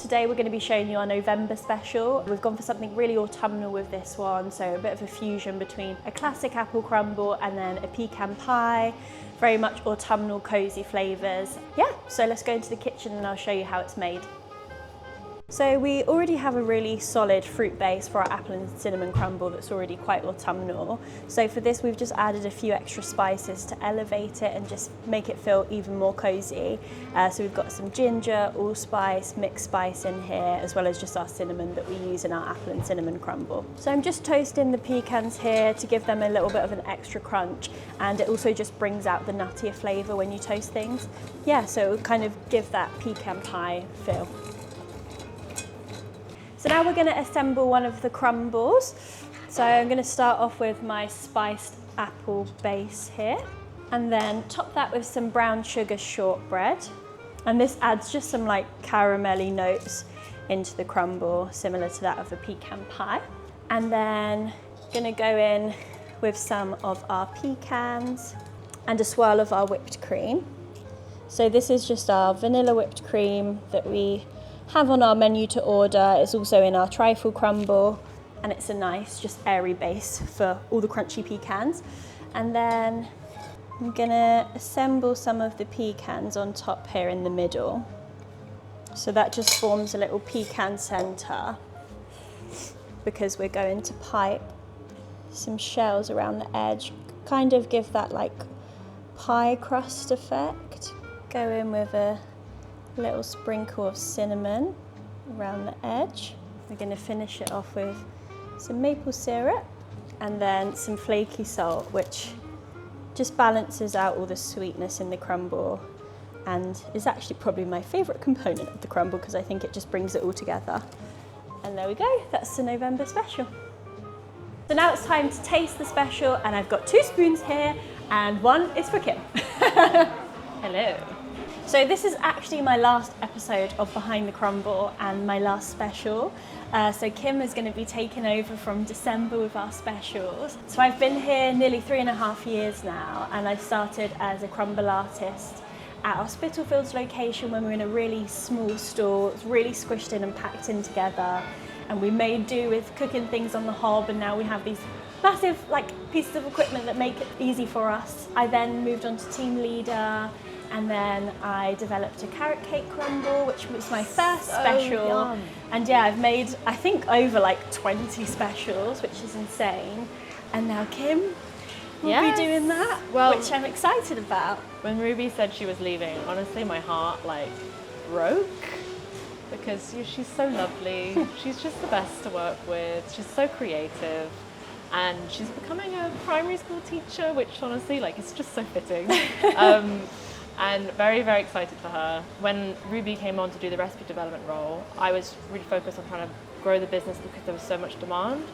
today we're going to be showing you our November special. We've gone for something really autumnal with this one, so a bit of a fusion between a classic apple crumble and then a pecan pie. Very much autumnal, cozy flavours. Yeah, so let's go into the kitchen and I'll show you how it's made. So we already have a really solid fruit base for our apple and cinnamon crumble that's already quite autumnal. So for this we've just added a few extra spices to elevate it and just make it feel even more cozy. So we've got some ginger, allspice, mixed spice in here, as well as just our cinnamon that we use in our apple and cinnamon crumble. So I'm just toasting the pecans here to give them a little bit of an extra crunch, and it also just brings out the nuttier flavour when you toast things. Yeah, so it will kind of give that pecan pie feel. So now we're going to assemble one of the crumbles. So I'm going to start off with my spiced apple base here, and then top that with some brown sugar shortbread. And this adds just some like caramelly notes into the crumble, similar to that of a pecan pie. And then going to go in with some of our pecans and a swirl of our whipped cream. So this is just our vanilla whipped cream that we have on our menu to order. It's also in our trifle crumble, and it's a nice, just airy base for all the crunchy pecans. And then I'm gonna assemble some of the pecans on top here in the middle. So that just forms a little pecan center, because we're going to pipe some shells around the edge, kind of give that like pie crust effect. Go in with a little sprinkle of cinnamon around the edge. We're going to finish it off with some maple syrup and then some flaky salt, which just balances out all the sweetness in the crumble and is actually probably my favourite component of the crumble, because I think it just brings it all together. And there we go, that's the November special. So now it's time to taste the special, and I've got 2 spoons here and one is for Kim. Hello. So this is actually my last episode of Behind the Crumble and my last special. So Kim is going to be taking over from December with our specials. So I've been here nearly 3.5 years now, and I started as a crumble artist at our Spitalfields location when we were in a really small store. It was really squished in and packed in together, and we made do with cooking things on the hob, and now we have these massive pieces of equipment that make it easy for us. I then moved on to team leader, and then I developed a carrot cake crumble, which was my first special. Yum. And yeah, I've made, I think, over 20 specials, which is insane. And now Kim will be doing that, which I'm excited about. When Ruby said she was leaving, honestly, my heart broke, because she's so lovely. She's just the best to work with. She's so creative. And she's becoming a primary school teacher, which honestly, it's just so fitting. And very, very excited for her. When Ruby came on to do the recipe development role, I was really focused on trying to grow the business because there was so much demand.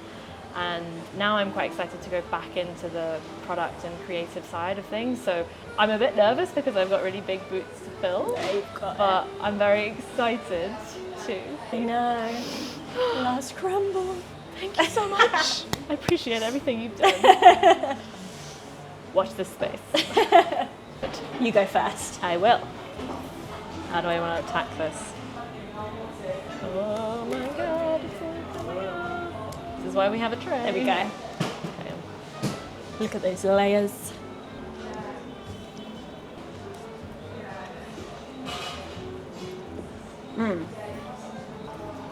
And now I'm quite excited to go back into the product and creative side of things. So I'm a bit nervous because I've got really big boots to fill. Yeah, you've got but it. I'm very excited too. I know. Last crumble. Thank you so much. I appreciate everything you've done. Watch this space. You go first. I will. How do I want to attack this? Oh my god, it's all coming out. This is why we have a tray. There we go. Okay. Look at those layers.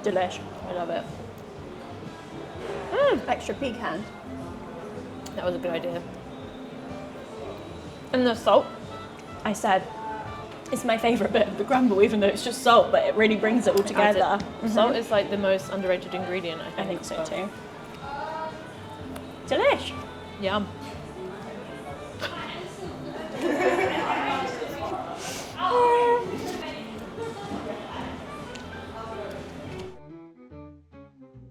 Delish. I love it. Extra pecan. That was a good idea. And the salt. I said it's my favourite bit of the crumble, even though it's just salt, but it really brings it all together. Salt is the most underrated ingredient, I think. I think so too. Delish. Yum.